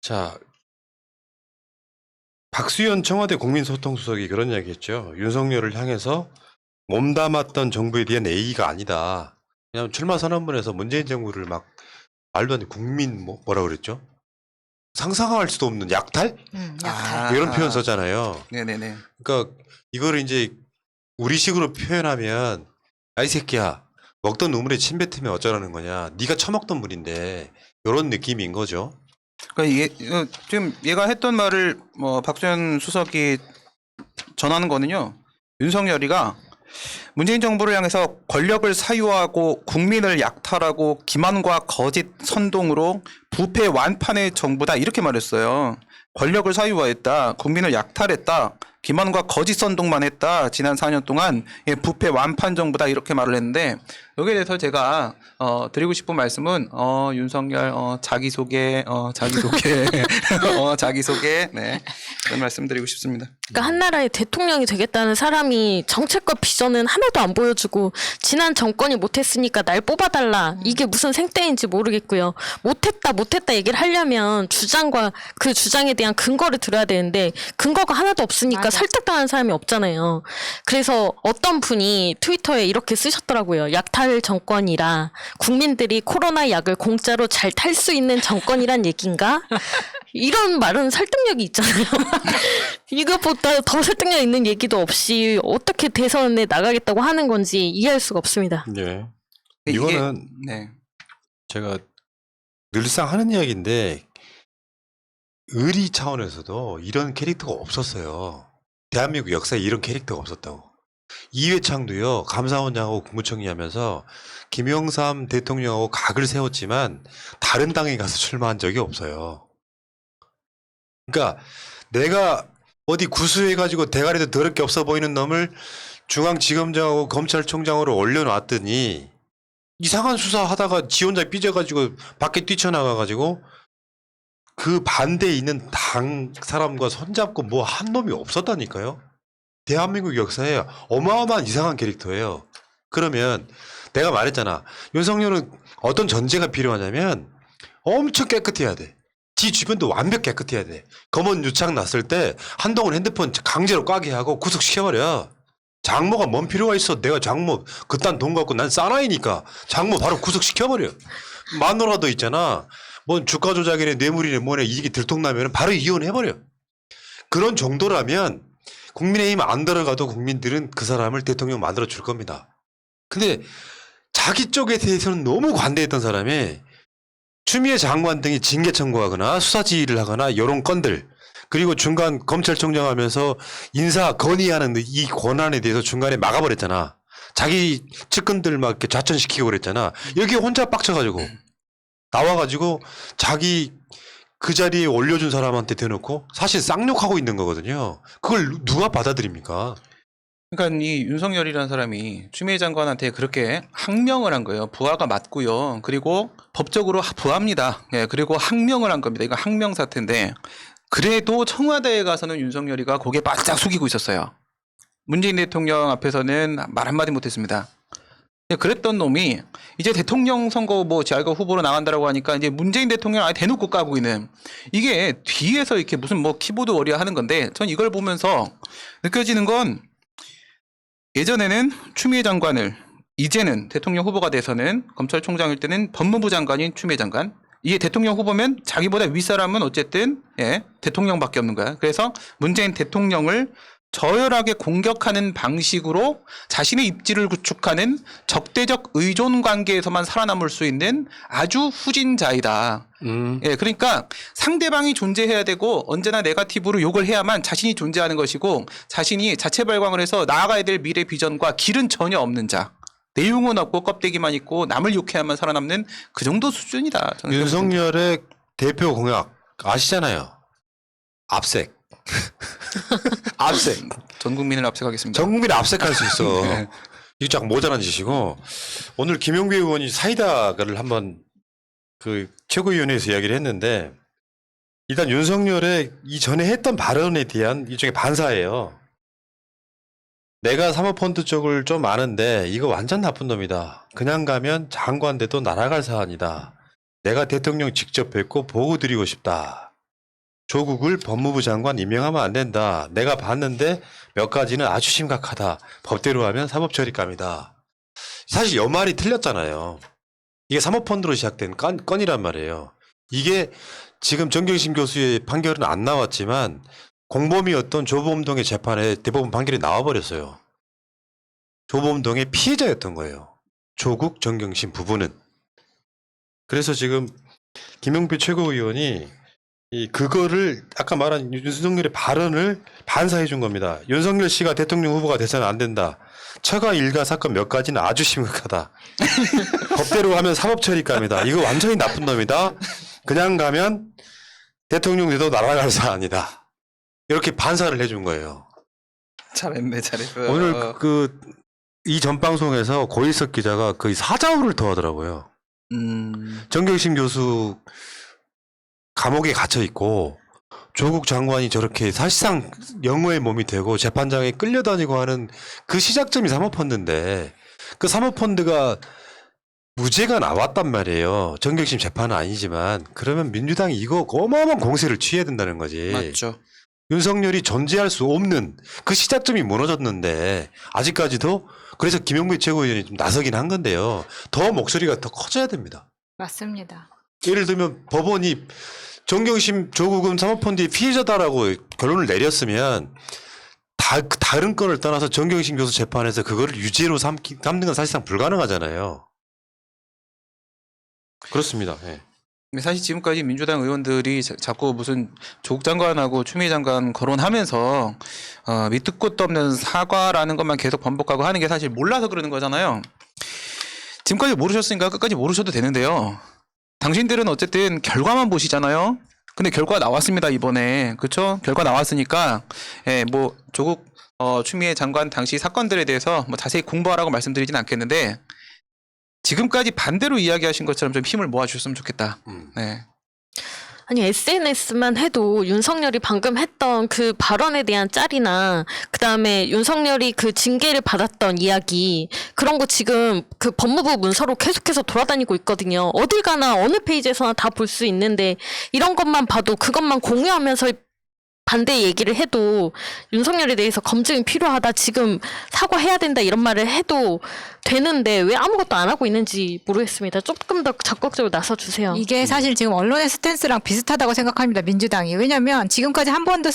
자, 박수현 청와대 국민소통수석이 그런 이야기했죠. 윤석열을 향해서 몸담았던 정부에 대한 A가 아니다. 그냥 출마 선언문에서 문재인 정부를 막 말도 안 돼 국민 뭐라 그랬죠? 상상할 수도 없는 약탈? 약탈. 이런 표현 썼잖아요. 네네네. 그러니까 이거를 이제 우리식으로 표현하면 야, 이 새끼야 먹던 우물에 침 뱉으면 어쩌라는 거냐. 네가 처먹던 물인데 이런 느낌인 거죠. 그러니까 지금 얘가 했던 말을 박수현 수석이 전하는 거는요. 윤석열이가 문재인 정부를 향해서 권력을 사유하고 국민을 약탈하고 기만과 거짓 선동으로 부패 완판의 정부다 이렇게 말했어요. 권력을 사유화했다. 국민을 약탈했다. 기만과 거짓 선동만 했다. 지난 4년 동안 부패 완판 정부다 이렇게 말을 했는데 여기에 대해서 제가 드리고 싶은 말씀은 윤석열 자기소개 자기소개 네 그런 말씀 드리고 싶습니다. 그러니까 한 나라의 대통령이 되겠다는 사람이 정책과 비전은 하나도 안 보여주고 지난 정권이 못했으니까 날 뽑아달라 이게 무슨 생떼인지 모르겠고요. 못했다 얘기를 하려면 주장과 그 주장에 대한 근거를 들어야 되는데 근거가 하나도 없으니까 맞아. 설득당하는 사람이 없잖아요. 그래서 어떤 분이 트위터에 이렇게 쓰셨더라고요. 약탈 정권이라 국민들이 코로나 약을 공짜로 잘 탈 수 있는 정권이란 얘기인가? 이런 말은 설득력이 있잖아요. 이것보다 더 설득력 있는 얘기도 없이 어떻게 대선에 나가겠다고 하는 건지 이해할 수가 없습니다. 네. 이게- 이거는 네. 제가 늘상 하는 이야기인데 의리 차원에서도 이런 캐릭터가 없었어요. 대한민국 역사에 이런 캐릭터가 없었다고. 이회창도요. 감사원장하고 국무총리 하면서 김영삼 대통령하고 각을 세웠지만 다른 당에 가서 출마한 적이 없어요. 그러니까 내가 어디 구수해가지고 대가리도 더럽게 없어 보이는 놈을 중앙지검장하고 검찰총장으로 올려놨더니 이상한 수사하다가 지 혼자 삐져가지고 밖에 뛰쳐나가가지고 그 반대에 있는 당 사람과 손잡고 뭐 한 놈이 없었다니까요. 대한민국 역사에 어마어마한 이상한 캐릭터예요. 그러면 내가 말했잖아. 윤석열은 어떤 전제가 필요하냐면 엄청 깨끗해야 돼. 지 주변도 완벽 깨끗해야 돼. 검언 유착 났을 때 한동훈 핸드폰 강제로 까게 하고 구속시켜버려. 장모가 뭔 필요가 있어. 내가 장모 그딴 돈 갖고 난 사나이니까 장모 바로 구속시켜버려. 마누라도 있잖아. 뭔 주가 조작이네 뇌물이네 뭐네 이게 들통나면 바로 이혼해버려. 그런 정도라면 국민의힘 안 들어가도 국민들은 그 사람을 대통령 만들어 줄 겁니다. 근데 자기 쪽에 대해서는 너무 관대했던 사람이 추미애 장관 등이 징계 청구하거나 수사지휘를 하거나 이런 건들 그리고 중간 검찰총장 하면서 인사 건의하는 이 권한에 대해서 중간에 막아버렸잖아. 자기 측근들 막 이렇게 좌천시키고 그랬잖아. 여기 혼자 빡쳐가지고 나와가지고 자기 그 자리에 올려준 사람한테 대놓고 사실 쌍욕하고 있는 거거든요. 그걸 누가 받아들입니까? 그러니까 이 윤석열이라는 사람이 추미애 장관한테 그렇게 항명을 한 거예요. 부하가 맞고요. 그리고 법적으로 부하입니다. 예, 그리고 항명을 한 겁니다. 이거 항명 사태인데 그래도 청와대에 가서는 윤석열이가 고개 바짝 숙이고 있었어요. 문재인 대통령 앞에서는 말 한마디 못했습니다. 그랬던 놈이 이제 대통령 선거 자기가 후보로 나간다라고 하니까 이제 문재인 대통령 아예 대놓고 까고 있는 이게 뒤에서 이렇게 무슨 키보드 워리어 하는 건데 전 이걸 보면서 느껴지는 건 예전에는 추미애 장관을 이제는 대통령 후보가 돼서는 검찰총장일 때는 법무부 장관인 추미애 장관 이게 대통령 후보면 자기보다 윗사람은 어쨌든 대통령밖에 없는 거야. 그래서 문재인 대통령을 저열하게 공격하는 방식으로 자신의 입지를 구축하는 적대적 의존 관계에서만 살아남을 수 있는 아주 후진자이다. 예, 그러니까 상대방이 존재해야 되고 언제나 네거티브로 욕을 해야만 자신이 존재하는 것이고 자신이 자체 발광을 해서 나아가야 될 미래 비전과 길은 전혀 없는 자. 내용은 없고 껍데기만 있고 남을 욕해야만 살아남는 그 정도 수준이다. 저는 윤석열의 대표 공약 아시잖아요. 압색. 압색. 전 국민을 압색하겠습니다. 전 국민을 압색할 수 있어. 네. 이거 쫙 모자란 짓이고 오늘 김용배 의원이 사이다를 한번 그 최고위원회에서 이야기를 했는데 일단 윤석열의 이전에 했던 발언에 대한 일종의 반사예요. 내가 사모펀드 쪽을 좀 아는데 이거 완전 나쁜 놈이다. 그냥 가면 장관 돼도 날아갈 사안이다. 내가 대통령 직접 뵙고 보고 드리고 싶다. 조국을 법무부 장관 임명하면 안 된다. 내가 봤는데 몇 가지는 아주 심각하다. 법대로 하면 사법처리감이다. 사실 여 말이 틀렸잖아요. 이게 사모펀드로 시작된 건이란 말이에요. 이게 지금 정경심 교수의 판결은 안 나왔지만 공범이었던 조범동의 재판에 대법원 판결이 나와버렸어요. 조범동의 피해자였던 거예요. 조국, 정경심 부부는. 그래서 지금 김용필 최고위원이 그거를 아까 말한 윤석열의 발언을 반사해 준 겁니다. 윤석열 씨가 대통령 후보가 돼서는 안 된다. 처가 일가 사건 몇 가지는 아주 심각하다. 법대로 하면 사법처리감이다. 이거 완전히 나쁜 놈이다. 그냥 가면 대통령 돼도 날아갈 사안이다. 이렇게 반사를 해준 거예요. 잘했네, 잘했어. 오늘 이 전 방송에서 고일석 기자가 거의 사자후를 토하더라고요. 정경심 교수 감옥에 갇혀 있고 조국 장관이 저렇게 사실상 영어의 몸이 되고 재판장에 끌려다니고 하는 그 시작점이 사모펀드인데 그 사모펀드가 무죄가 나왔단 말이에요. 정경심 재판은 아니지만 그러면 민주당이 이거 어마어마한 공세를 취해야 된다는 거지. 맞죠. 윤석열이 존재할 수 없는 그 시작점이 무너졌는데 아직까지도 그래서 김용필 최고위원이 좀 나서긴 한 건데요. 더 목소리가 더 커져야 됩니다. 맞습니다. 예를 들면 법원이 정경심 조국은 사모펀드의 피해자다라고 결론을 내렸으면 다른 건을 떠나서 정경심 교수 재판에서 그거를 유죄로 삼는 건 사실상 불가능하잖아요. 그렇습니다. 네. 근데 사실 지금까지 민주당 의원들이 자꾸 무슨 조국 장관하고 추미애 장관 거론하면서 밑도 끝도 없는 사과라는 것만 계속 반복하고 하는 게 사실 몰라서 그러는 거잖아요. 지금까지 모르셨으니까 끝까지 모르셔도 되는데요. 당신들은 어쨌든 결과만 보시잖아요. 근데 결과 나왔습니다, 이번에. 그렇죠? 결과 나왔으니까 뭐 조국 추미애 장관 당시 사건들에 대해서 뭐 자세히 공부하라고 말씀드리진 않겠는데 지금까지 반대로 이야기하신 것처럼 좀 힘을 모아주셨으면 좋겠다. 네. 아니 SNS만 해도 윤석열이 방금 했던 그 발언에 대한 짤이나 그다음에 윤석열이 그 징계를 받았던 이야기 그런 거 지금 그 법무부 문서로 계속해서 돌아다니고 있거든요. 어딜 가나 어느 페이지에서나 다 볼 수 있는데 이런 것만 봐도 그것만 공유하면서 반대 얘기를 해도 윤석열에 대해서 검증이 필요하다 지금 사과해야 된다 이런 말을 해도 되는데 왜 아무것도 안 하고 있는지 모르겠습니다. 조금 더 적극적으로 나서주세요. 이게 사실 지금 언론의 스탠스랑 비슷하다고 생각합니다. 민주당이. 왜냐하면 지금까지 한 번도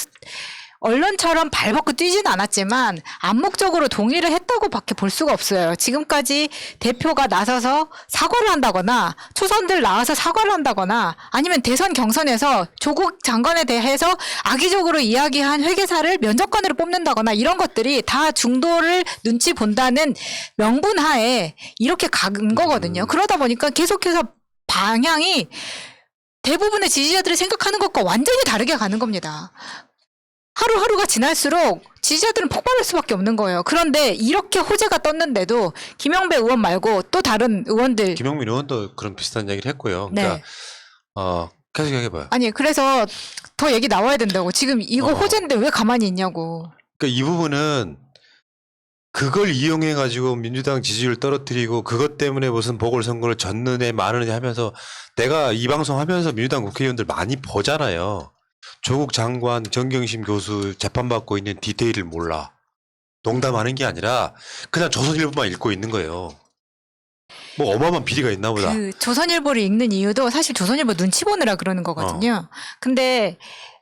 언론처럼 발벗고 뛰진 않았지만 암묵적으로 동의를 했다고밖에 볼 수가 없어요. 지금까지 대표가 나서서 사과를 한다거나 초선들 나와서 사과를 한다거나 아니면 대선 경선에서 조국 장관에 대해서 악의적으로 이야기한 회계사를 면접관으로 뽑는다거나 이런 것들이 다 중도를 눈치 본다는 명분하에 이렇게 간 거거든요. 그러다 보니까 계속해서 방향이 대부분의 지지자들이 생각하는 것과 완전히 다르게 가는 겁니다. 하루하루가 지날수록 지지자들은 폭발할 수밖에 없는 거예요. 그런데 이렇게 호재가 떴는데도 김영배 의원 말고 또 다른 의원들 김영민 의원도 그런 비슷한 얘기를 했고요. 그러니까 네. 계속 얘기해봐요. 아니 그래서 더 얘기 나와야 된다고. 지금 이거 호재인데 왜 가만히 있냐고. 그러니까 이 부분은 그걸 이용해가지고 민주당 지지율 떨어뜨리고 그것 때문에 무슨 보궐선거를 졌느냐 마느냐 하면서 내가 이 방송 하면서 민주당 국회의원들 많이 보잖아요. 조국 장관, 정경심 교수 재판받고 있는 디테일을 몰라. 농담하는 게 아니라 그냥 조선일보만 읽고 있는 거예요. 뭐 어마어마한 비리가 있나 보다. 그 조선일보를 읽는 이유도 사실 조선일보 눈치 보느라 그러는 거거든요. 근데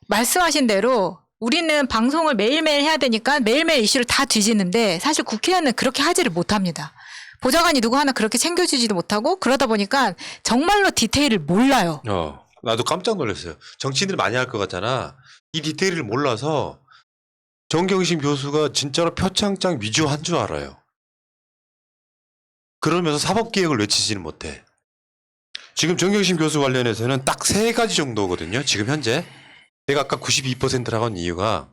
말씀하신 대로 우리는 방송을 매일매일 해야 되니까 매일매일 이슈를 다 뒤지는데 사실 국회의원은 그렇게 하지를 못합니다. 보좌관이 누구 하나 그렇게 챙겨주지도 못하고 그러다 보니까 정말로 디테일을 몰라요. 나도 깜짝 놀랐어요. 정치인들 많이 할 것 같잖아. 이 디테일을 몰라서 정경심 교수가 진짜로 표창장 위조한 줄 알아요. 그러면서 사법개혁을 외치지는 못해. 지금 정경심 교수 관련해서는 딱 3가지 정도거든요. 지금 현재. 내가 아까 92%라고 한 이유가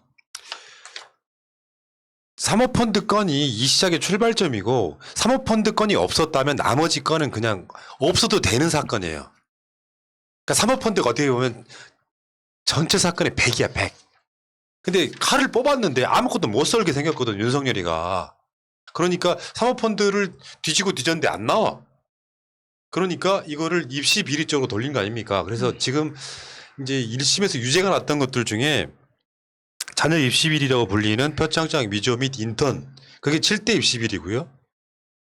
사모펀드 건이 이 시작의 출발점이고 사모펀드 건이 없었다면 나머지 건은 그냥 없어도 되는 사건이에요. 그러니까 사모펀드가 어떻게 보면 전체 사건의 100이야, 100. 근데 칼을 뽑았는데 아무것도 못 썰게 생겼거든, 윤석열이가. 그러니까 사모펀드를 뒤지고 뒤졌는데 안 나와. 그러니까 이거를 입시 비리 쪽으로 돌린 거 아닙니까? 그래서 지금 이제 1심에서 유죄가 났던 것들 중에 자녀 입시비리라고 불리는 표창장 위조 및 인턴 그게 7대 입시비리고요.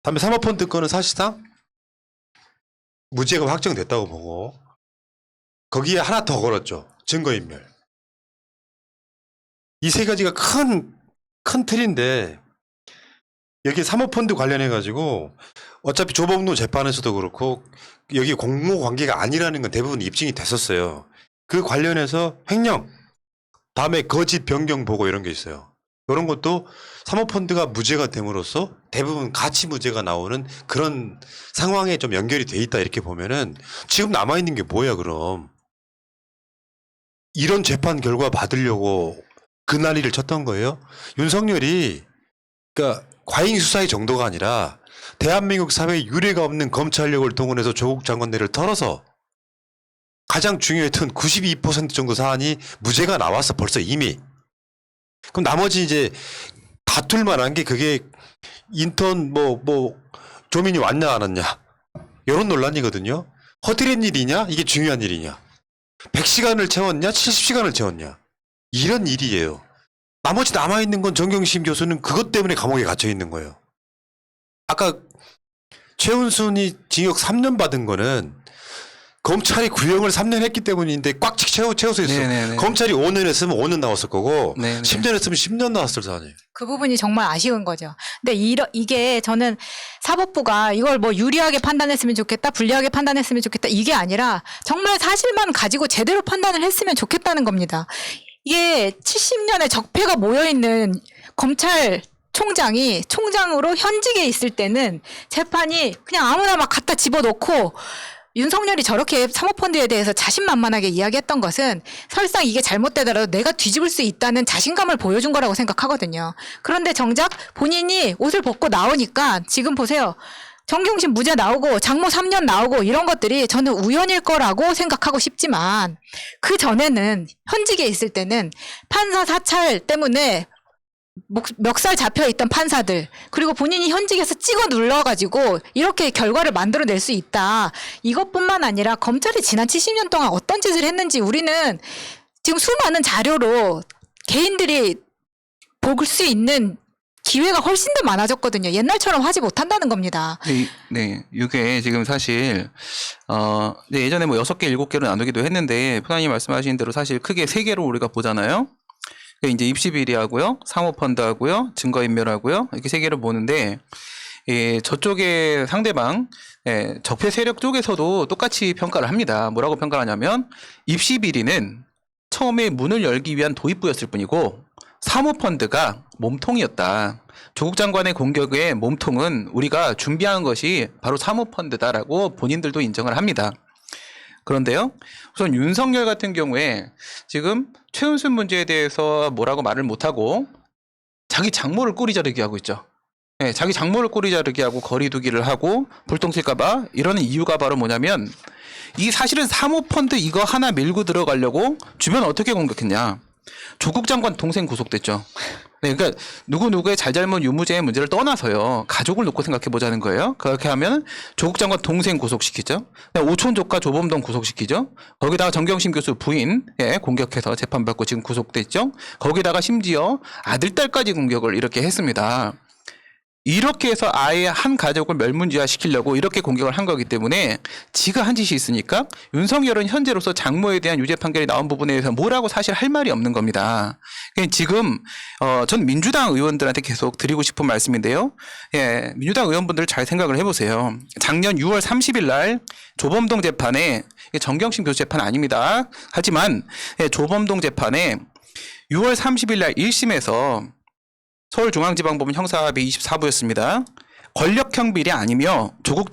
다음에 사모펀드 건은 사실상 무죄가 확정됐다고 보고 거기에 하나 더 걸었죠. 증거인멸. 이 세 가지가 큰 틀인데 여기 사모펀드 관련해가지고 어차피 조범동 재판에서도 그렇고 여기 공모관계가 아니라는 건 대부분 입증이 됐었어요. 그 관련해서 횡령, 다음에 거짓 변경 보고 이런 게 있어요. 이런 것도 사모펀드가 무죄가 됨으로써 대부분 가치 무죄가 나오는 그런 상황에 좀 연결이 돼 있다 이렇게 보면은 지금 남아있는 게 뭐야 그럼. 이런 재판 결과 받으려고 그날이를 쳤던 거예요. 윤석열이 그러니까 과잉 수사의 정도가 아니라 대한민국 사회에 유례가 없는 검찰력을 동원해서 조국 장관들을 털어서 가장 중요했던 92% 정도 사안이 무죄가 나왔어 벌써 이미. 그럼 나머지 이제 다툴 만한 게 그게 인턴 조민이 왔냐 안 왔냐 이런 논란이거든요. 허드렛 일이냐 이게 중요한 일이냐. 100시간을 채웠냐 70시간을 채웠냐 이런 일이에요. 나머지 남아있는 건 정경심 교수는 그것 때문에 감옥에 갇혀 있는 거예요. 아까 최은순이 징역 3년 받은 거는 검찰이 구형을 3년 했기 때문인데 꽉 채워서 있어. 네네네. 검찰이 5년 했으면 5년 나왔을 거고 네네. 10년 했으면 10년 나왔을 거 아니에요. 그 부분이 정말 아쉬운 거죠. 근데 이게 저는 사법부가 이걸 뭐 유리하게 판단했으면 좋겠다, 불리하게 판단했으면 좋겠다 이게 아니라 정말 사실만 가지고 제대로 판단을 했으면 좋겠다는 겁니다. 이게 70년의 적폐가 모여있는 검찰총장이 총장으로 현직에 있을 때는 재판이 그냥 아무나 막 갖다 집어넣고 윤석열이 저렇게 사모펀드에 대해서 자신만만하게 이야기했던 것은 설상 이게 잘못되더라도 내가 뒤집을 수 있다는 자신감을 보여준 거라고 생각하거든요. 그런데 정작 본인이 옷을 벗고 나오니까 지금 보세요. 정경심 무죄 나오고 장모 3년 나오고 이런 것들이 저는 우연일 거라고 생각하고 싶지만 그 전에는 현직에 있을 때는 판사 사찰 때문에 멱살 잡혀있던 판사들 그리고 본인이 현직에서 찍어 눌러가지고 이렇게 결과를 만들어낼 수 있다. 이것뿐만 아니라 검찰이 지난 70년 동안 어떤 짓을 했는지 우리는 지금 수많은 자료로 개인들이 볼 수 있는 기회가 훨씬 더 많아졌거든요. 옛날처럼 하지 못한다는 겁니다. 네, 이게 지금 사실 네, 예전에 뭐 6개, 7개로 나누기도 했는데 프라님 말씀하신 대로 사실 크게 3개로 우리가 보잖아요. 이제 입시비리하고요, 사모펀드하고요, 증거인멸하고요 이렇게 3개를 보는데 저쪽에 상대방 적폐 세력 쪽에서도 똑같이 평가를 합니다. 뭐라고 평가하냐면 입시비리는 처음에 문을 열기 위한 도입부였을 뿐이고 사모펀드가 몸통이었다. 조국 장관의 공격의 몸통은 우리가 준비한 것이 바로 사모펀드다라고 본인들도 인정을 합니다. 그런데요, 우선 윤석열 같은 경우에 지금 최은순 문제에 대해서 뭐라고 말을 못하고 자기 장모를 꼬리 자르기 하고 있죠. 네, 자기 장모를 꼬리 자르기 하고 거리두기를 하고 불똥 튈까봐 이러는 이유가 바로 뭐냐면 이 사실은 사모펀드 이거 하나 밀고 들어가려고 주변 어떻게 공격했냐. 조국 장관 동생 구속됐죠. 네, 그러니까 누구누구의 잘잘못 유무죄의 문제를 떠나서요. 가족을 놓고 생각해 보자는 거예요. 그렇게 하면 조국 장관 동생 구속시키죠. 오촌 조카 조범동 구속시키죠. 거기다가 정경심 교수 부인 공격해서 재판받고 지금 구속됐죠. 거기다가 심지어 아들, 딸까지 공격을 이렇게 했습니다. 이렇게 해서 아예 한 가족을 멸문지화시키려고 이렇게 공격을 한 거기 때문에 지가 한 짓이 있으니까 윤석열은 현재로서 장모에 대한 유죄 판결이 나온 부분에 대해서 뭐라고 사실 할 말이 없는 겁니다. 지금 전 민주당 의원들한테 계속 드리고 싶은 말씀인데요. 예, 민주당 의원분들 잘 생각을 해보세요. 작년 6월 30일 날 조범동 재판에 정경심 교수 재판 아닙니다. 하지만 조범동 재판에 6월 30일 날 1심에서 서울중앙지방법원 형사합의 24부였습니다. 권력형 비리 아니며 조국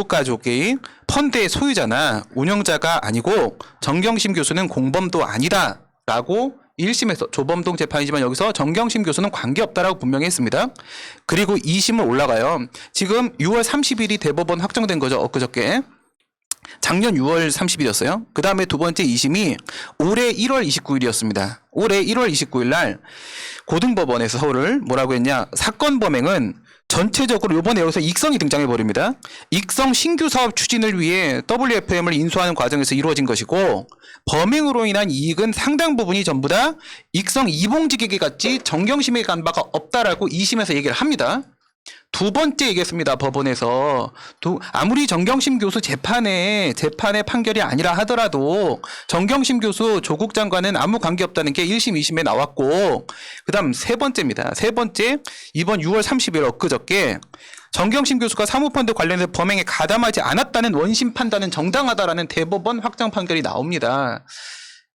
가족의 펀드의 소유자나 운영자가 아니고 정경심 교수는 공범도 아니다라고 1심에서 조범동 재판이지만 여기서 정경심 교수는 관계없다라고 분명히 했습니다. 그리고 2심을 올라가요. 지금 6월 30일이 대법원 확정된 거죠. 엊그저께. 작년 6월 30일이었어요. 그 다음에 두 번째 2심이 올해 1월 29일이었습니다. 올해 1월 29일 날 고등법원에서 서울을 뭐라고 했냐. 사건 범행은 전체적으로 이번에 여기서 익성이 등장해 버립니다. 익성 신규 사업 추진을 위해 WFM을 인수하는 과정에서 이루어진 것이고 범행으로 인한 이익은 상당 부분이 전부 다 익성 이봉직에게 갔지 정경심에 간 바가 없다라고 2심에서 얘기를 합니다. 두 번째 얘기했습니다. 법원에서 아무리 정경심 교수 재판의 판결이 아니라 하더라도 정경심 교수 조국 장관은 아무 관계 없다는 게 1심, 2심에 나왔고 그다음 세 번째입니다. 세 번째 이번 6월 30일 엊그저께 정경심 교수가 사모펀드 관련해서 범행에 가담하지 않았다는 원심 판단은 정당하다라는 대법원 확정 판결이 나옵니다.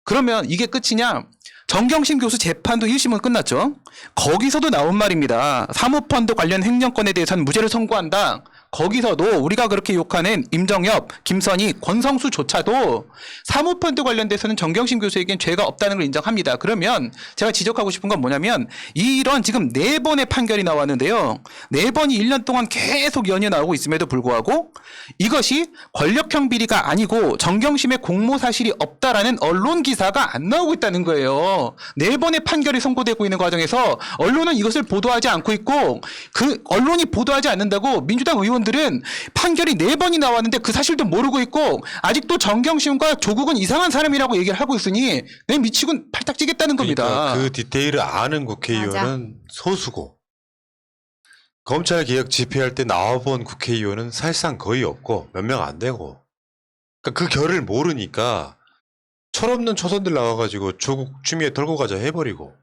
그러면 이게 끝이냐? 정경심 교수 재판도 1심은 끝났죠. 거기서도 나온 말입니다. 사모펀드 관련 횡령건에 대해서는 무죄를 선고한다. 거기서도 우리가 그렇게 욕하는 임정엽, 김선희, 권성수조차도 사모펀드 관련돼서는 정경심 교수에겐 죄가 없다는 걸 인정합니다. 그러면 제가 지적하고 싶은 건 뭐냐면 이런 지금 4번의 판결이 나왔는데요. 4번이 1년 동안 계속 연이어 나오고 있음에도 불구하고 이것이 권력형 비리가 아니고 정경심의 공모 사실이 없다라는 언론 기사가 안 나오고 있다는 거예요. 4번의 판결이 선고되고 있는 과정에서 언론은 이것을 보도하지 않고 있고 그 언론이 보도하지 않는다고 민주당 의원들은 판결이 4번이 나왔는데 그 사실도 모르고 있고 아직도 정경심과 조국은 이상한 사람이라고 얘기를 하고 있으니 내 미치군 팔딱 찌겠다는 겁니다. 그러니까 그 디테일을 아는 국회의원은 소수고 검찰개혁 집회할 때 나와본 국회의원은 사실상 거의 없고 몇 명 안 되고 그러니까 그 결을 모르니까 철없는 초선들 나와가지고 조국 추미애 털고 가자 해버리고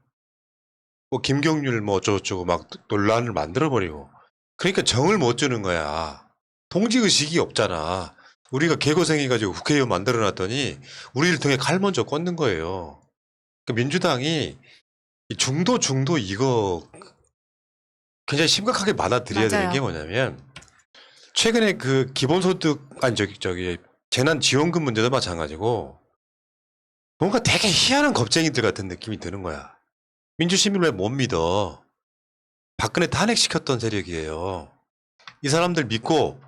뭐 김경률 뭐 어쩌고저쩌고 막 논란을 만들어버리고 그러니까 정을 못 주는 거야. 동지의식이 없잖아. 우리가 개고생해가지고 국회의원 만들어놨더니 우리를 통해 칼 먼저 꽂는 거예요. 그러니까 민주당이 이 중도 이거 굉장히 심각하게 받아들여야 되는 맞아요. 게 뭐냐면 최근에 그 기본소득 아니 저기 재난지원금 문제도 마찬가지고 뭔가 되게 희한한 겁쟁이들 같은 느낌이 드는 거야. 민주시민을 왜 못 믿어? 박근혜 탄핵시켰던 세력이에요. 이 사람들 믿고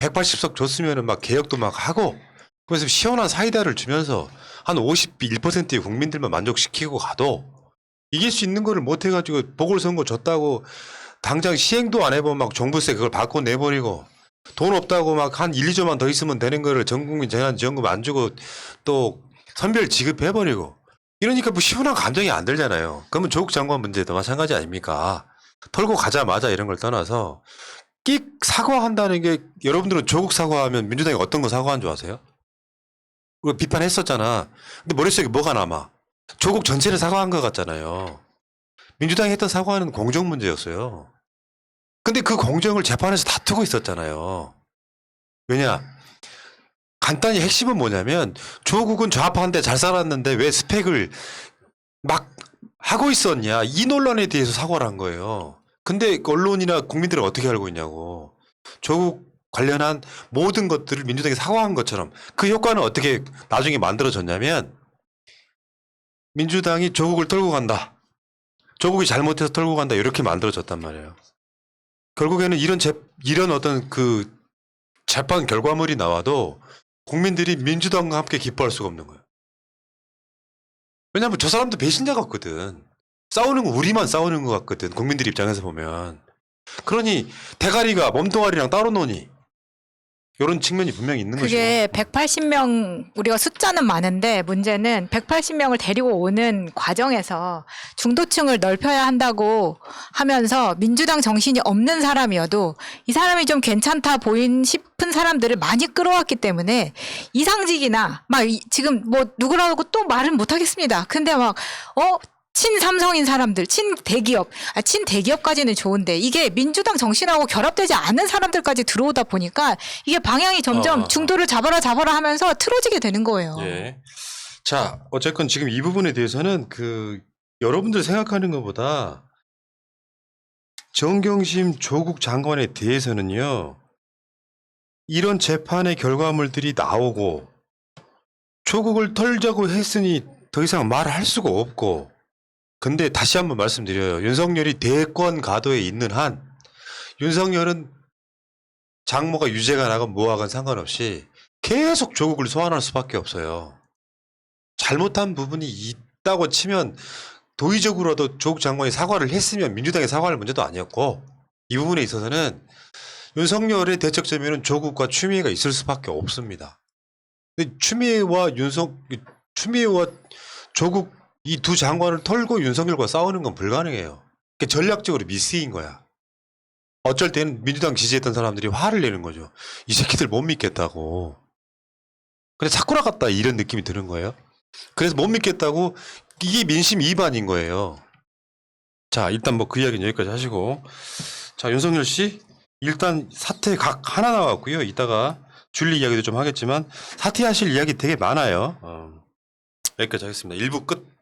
180석 줬으면은 막 개혁도 막 하고 그래서 시원한 사이다를 주면서 한 51%의 국민들만 만족시키고 가도 이길 수 있는 거를 못 해가지고 보궐선거 졌다고 당장 시행도 안 해보면 막 종부세 그걸 받고 내버리고 돈 없다고 막 한 1, 2조만 더 있으면 되는 거를 전국민 재난지원금 안 주고 또 선별 지급해버리고 이러니까 뭐 시원한 감정이 안 들잖아요. 그러면 조국 장관 문제도 마찬가지 아닙니까? 털고 가자마자 이런 걸 떠나서 끽 사과한다는 게 여러분들은 조국 사과하면 민주당이 어떤 거 사과한 줄 아세요? 그거 비판했었잖아. 근데 머릿속에 뭐가 남아? 조국 전체를 사과한 것 같잖아요. 민주당이 했던 사과는 공정 문제였어요. 근데 그 공정을 재판에서 다투고 있었잖아요. 왜냐? 간단히 핵심은 뭐냐면 조국은 좌파한테 잘 살았는데 왜 스펙을 막 하고 있었냐 이 논란에 대해서 사과를 한 거예요. 근데 언론이나 국민들은 어떻게 알고 있냐고. 조국 관련한 모든 것들을 민주당이 사과한 것처럼 그 효과는 어떻게 나중에 만들어졌냐면 민주당이 조국을 털고 간다. 조국이 잘못해서 털고 간다 이렇게 만들어졌단 말이에요. 결국에는 이런 어떤 그 재판 결과물이 나와도 국민들이 민주당과 함께 기뻐할 수가 없는 거예요. 왜냐하면 저 사람도 배신자 같거든. 싸우는 거 우리만 싸우는 것 같거든. 국민들 입장에서 보면. 그러니 대가리가 몸뚱아리랑 따로 노니 이런 측면이 분명히 있는 거죠. 그게 180명 우리가 숫자는 많은데 문제는 180명을 데리고 오는 과정에서 중도층을 넓혀야 한다고 하면서 민주당 정신이 없는 사람이어도 이 사람이 좀 괜찮다 보인 싶은 사람들을 많이 끌어왔기 때문에 이상직이나 막 지금 뭐 누구라고 또 말은 못 하겠습니다. 근데 막 친삼성인 사람들, 친대기업까지는 좋은데 이게 민주당 정신하고 결합되지 않은 사람들까지 들어오다 보니까 이게 방향이 점점 중도를 잡아라 하면서 틀어지게 되는 거예요. 예. 자, 어쨌건 지금 이 부분에 대해서는 그 여러분들 생각하는 것보다 정경심 조국 장관에 대해서는요. 이런 재판의 결과물들이 나오고 조국을 털자고 했으니 더 이상 말할 수가 없고 근데 다시 한번 말씀드려요. 윤석열이 대권 가도에 있는 한 윤석열은 장모가 유죄가 나건 뭐하건 상관없이 계속 조국을 소환할 수밖에 없어요. 잘못한 부분이 있다고 치면 도의적으로도 조국 장관이 사과를 했으면 민주당의 사과할 문제도 아니었고 이 부분에 있어서는 윤석열의 대척점에는 조국과 추미애가 있을 수밖에 없습니다. 근데 추미애와 조국 이 두 장관을 털고 윤석열과 싸우는 건 불가능해요. 그러니까 전략적으로 미스인 거야. 어쩔 때는 민주당 지지했던 사람들이 화를 내는 거죠. 이 새끼들 못 믿겠다고. 근데 사쿠라 같다 이런 느낌이 드는 거예요. 그래서 못 믿겠다고 이게 민심 위반인 거예요. 자, 일단 뭐 그 이야기는 여기까지 하시고. 자, 윤석열 씨 일단 사퇴 각 하나 나왔고요. 이따가 줄리 이야기도 좀 하겠지만 사퇴하실 이야기 되게 많아요. 여기까지 하겠습니다. 1부 끝.